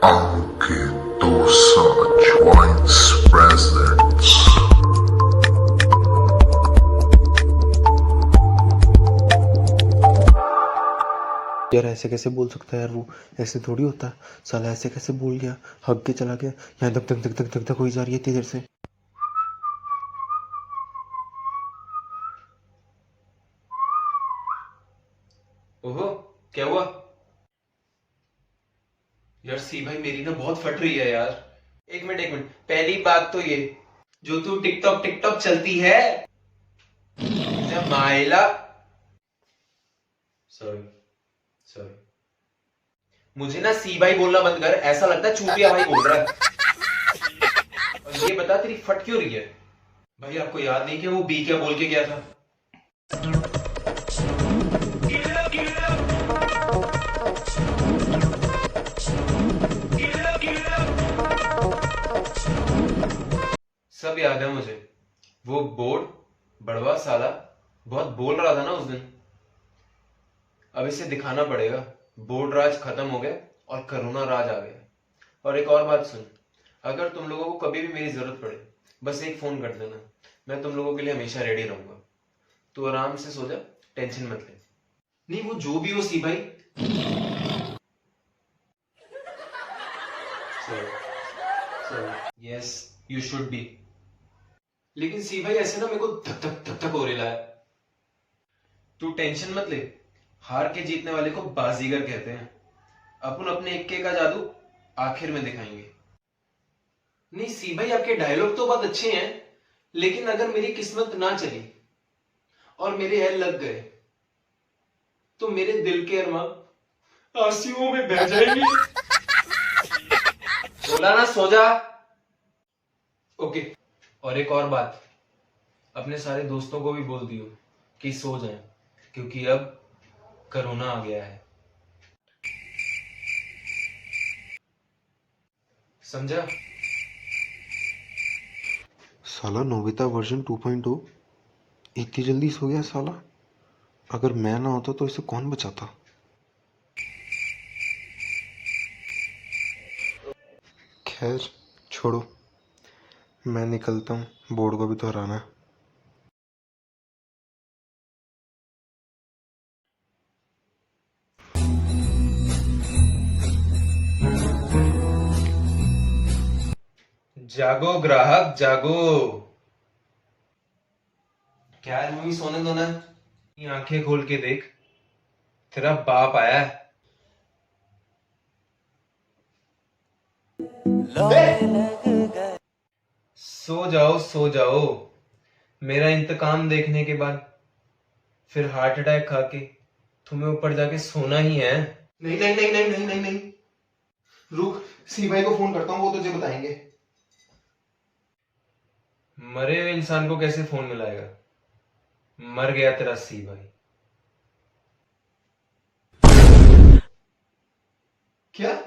Aunque Dosa joins presents. यार ऐसे कैसे बोल सकता है यार, वो ऐसे थोड़ी होता। साला ऐसे कैसे बोल गया, हक के चला गया। यहाँ धक धक धक धक धक धक हो जा रही है इतनी देर से। ओहो, क्या हुआ? यार सी भाई मेरी ना बहुत फट रही है यार। एक मिनट, पहली बात तो ये, जो तू टिकटॉक टिकटॉक चलती है जब माइला, सॉरी सॉरी, मुझे ना सी भाई बोलना बंद कर, ऐसा लगता है चूतिया भाई बोल रहा है। और ये बता तेरी फट क्यों रही है? भाई आपको याद नहीं कि वो बी क्या बोल के गया था? सब याद है मुझे। वो बोर्ड बड़वा साला बहुत बोल रहा था ना उस दिन। अब इसे दिखाना पड़ेगा, बोर्ड राज खत्म हो गया और करोना राज आ गया। और एक और बात सुन, अगर तुम लोगों को कभी भी मेरी जरूरत पड़े बस एक फोन कर देना, मैं तुम लोगों के लिए हमेशा रेडी रहूंगा। तू आराम से सो जा, टेंशन मत ले। नहीं वो जो भी हो सी भाई, यस यू शुड बी। लेकिन सी भाई ऐसे ना मेरे को धक धक धक धक हो रहा है। तू टेंशन मत ले, हार के जीतने वाले को बाजीगर कहते हैं। अपन अपने इक्के का जादू आखिर में दिखाएंगे। नहीं सी भाई आपके डायलॉग तो बहुत अच्छे हैं, लेकिन अगर मेरी किस्मत ना चली और मेरे एल लग गए तो मेरे दिल के अरमां आंसुओं में बह जाएंगे। बोला ना सो जा। ओके, और एक और बात, अपने सारे दोस्तों को भी बोल दियो कि सो जाएं, क्योंकि अब कोरोना आ गया है। समझा? साला नोबिता वर्जन 2.0 इतनी जल्दी सो गया साला। अगर मैं ना होता तो इसे कौन बचाता। खैर छोड़ो, मैं निकलता हूँ, बोर्ड को भी तो हराना है। जागो ग्राहक जागो। क्या है मम्मी, सोने दो ना। ये आंखें खोल के देख, तेरा बाप आया है। सो जाओ सो जाओ, मेरा इंतकाम देखने के बाद फिर हार्ट अटैक खा के तुम्हें ऊपर जाके सोना ही है। नहीं नहीं नहीं नहीं नहीं नहीं नहीं, रुक, सी भाई को फोन करता हूँ, वो तुझे बताएंगे। मरे हुए इंसान को कैसे फोन मिलाएगा? मर गया तेरा सी भाई। क्या?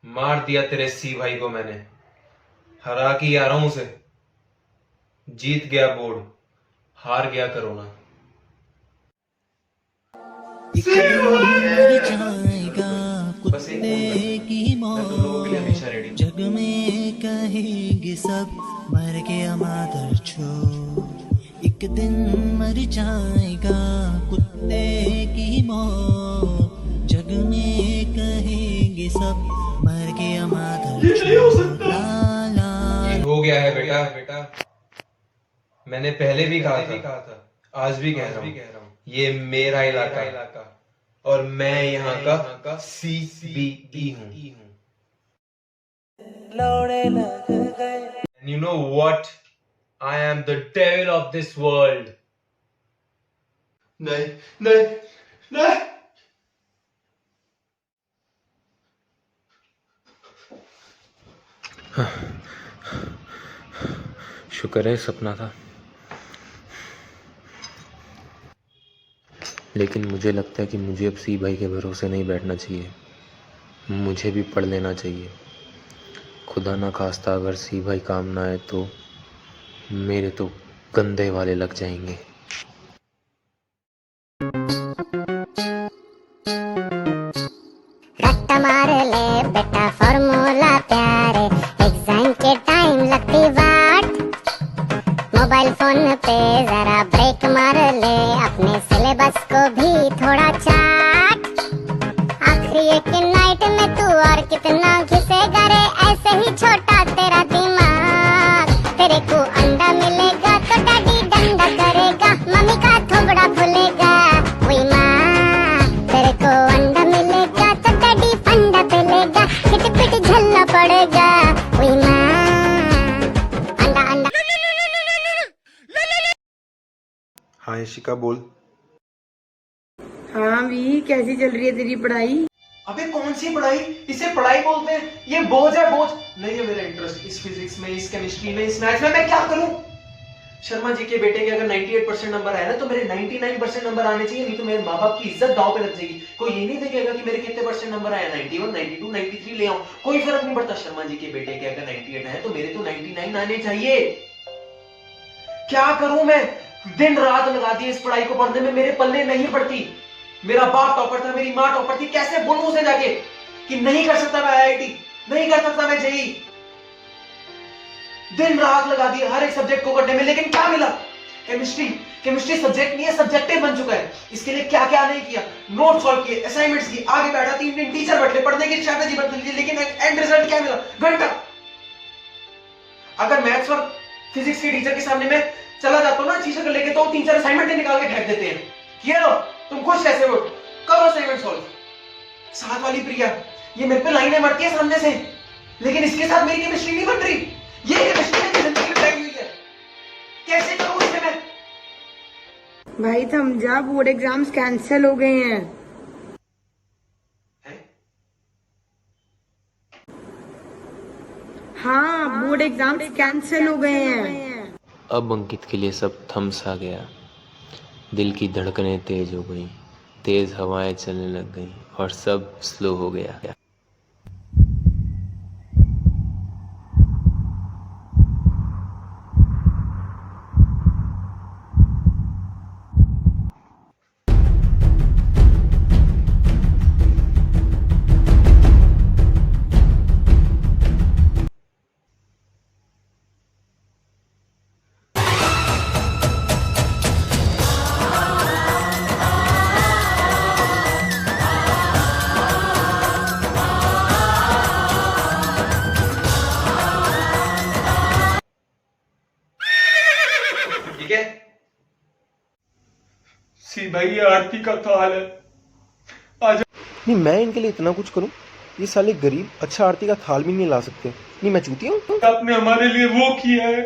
मार दिया तेरे सी भाई को मैंने, हरा के आ रहा हूं उसे। जीत गया बोर्ड, हार गया कोरोना। बस एक फोन कर, मैं तुम लोगों के लिए हमेशा रेडी हूं। जग में कहेंगे सब मर गया मादर छोड़, एक दिन मर जाएगा कुत्ते की मौत। जग में कहेंगे सब मर गया मादर छोड़। ये हो गया है बेटा, मैंने पहले भी कहा था, आज भी कह रहा हूं, ये मेरा इलाका और मैं यहाँ का CBE हूँ। And you know what? I am the devil of this world. नहीं नहीं नहीं। शुक्र है सपना था, लेकिन मुझे लगता है कि मुझे अब सी भाई के भरोसे नहीं बैठना चाहिए। मुझे भी पढ़ लेना चाहिए। खुदा ना खास्ता अगर सी भाई काम ना आए तो मेरे तो गंदे वाले लग जाएंगे। इशिका बोल। हाँ भी, कैसी चल रही है तेरी पढ़ाई? अबे कौन सी पढ़ाई? इसे पढ़ाई बोलते हैं? ये बोझ है, बोझ नहीं है मेरा इंटरेस्ट इस फिजिक्स में, इस केमिस्ट्री में, इस मैथ्स में। मैं क्या करूं? शर्मा जी के बेटे के अगर 98% नंबर आए ना तो मेरे 99% नंबर आने चाहिए, नहीं तो मेरे माँ बाप की इज्जत दांव पे लग जाएगी। कोई ये नहीं देखेगा कि मेरे कितने परसेंट नंबर आए, 91, 92, 93 ले आऊं, कोई फर्क नहीं पड़ता। शर्मा जी के बेटे के अगर 98 आए तो मेरे तो 99 आने चाहिए। क्या करूं मैं? दिन रात लगा दी इस पढ़ाई को पढ़ने में, मेरे पल्ले नहीं पड़ती। मेरा बाप टॉपर था, मेरी माँ टॉपर थी, कैसे बोलूं उसे जाके कि नहीं कर सकता मैं आईआईटी, नहीं कर सकता मैं जेई। दिन रात लगा दी हर एक सब्जेक्ट को करने में, लेकिन क्या मिला? केमिस्ट्री सब्जेक्ट नहीं है, सब्जेक्टिव बन चुका है। इसके लिए क्या क्या नहीं किया, नोट सॉल्व किए, असाइनमेंट्स की, आगे बैठा 3 दिन टीचर बैठे, पढ़ने की स्ट्रैटेजी बदल दी, लेकिन एंड रिजल्ट क्या मिला? घंटा। अगर मैथ्स और फिजिक्स के टीचर के सामने मैं चला जाता हूं ना शीशे को लेके, तो 3-4 असाइनमेंट निकाल के फेंक देते हैं। ये लो, तुम खुश कैसे हो, करो असाइनमेंट सॉल्व। साथ वाली प्रिया ये मेरे पे लाइनें मारती है सामने से, लेकिन इसके साथ मेरी केमिस्ट्री नहीं बन रही। ये केमिस्ट्री मेरी जिंदगी में हुई है, कैसे करूं इसे मैं? भाई समझा, बोर्ड एग्जाम्स कैंसिल हो गए हैं। हाँ, बोर्ड एग्जाम्स कैंसिल हो गए हैं। अब अंकित के लिए सब थम सा गया। दिल की धड़कनें तेज हो गईं, तेज हवाएं चलने लग गईं और सब स्लो हो गया। ठीक है सी भाई, ये आरती का हाल है। नहीं, मैं इनके लिए इतना कुछ करूं, ये साले गरीब अच्छा आरती का थाल भी नहीं ला सकते। नहीं, मैं चूतिया हूं। आपने हमारे लिए वो किया है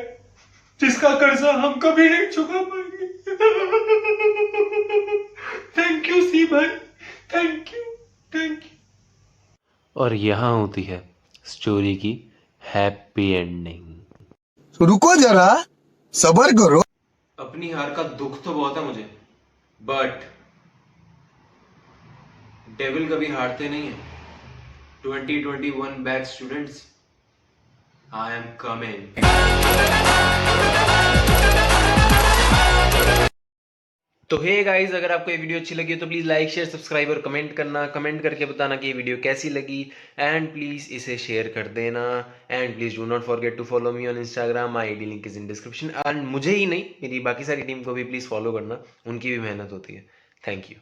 जिसका कर्जा हम कभी नहीं चुका पाएंगे। थैंक यू सी भाई, थैंक यू, थैंक यू। और यहाँ होती है स्टोरी की हैप्पी एंडिंग। रुको जरा, सबर करो। अपनी हार का दुख तो बहुत है मुझे, बट डेविल कभी हारते नहीं है। 2021 batch students, I am coming. तो हे गाइस, अगर आपको ये वीडियो अच्छी लगी तो प्लीज लाइक, शेयर, सब्सक्राइब और कमेंट करना। कमेंट करके बताना कि ये वीडियो कैसी लगी, एंड प्लीज इसे शेयर कर देना। And please do not forget to follow me on Instagram, my ID link is in description. And मुझे ही नहीं, मेरी बाकी सारी टीम को भी प्लीज फॉलो करना, उनकी भी मेहनत होती है। Thank you.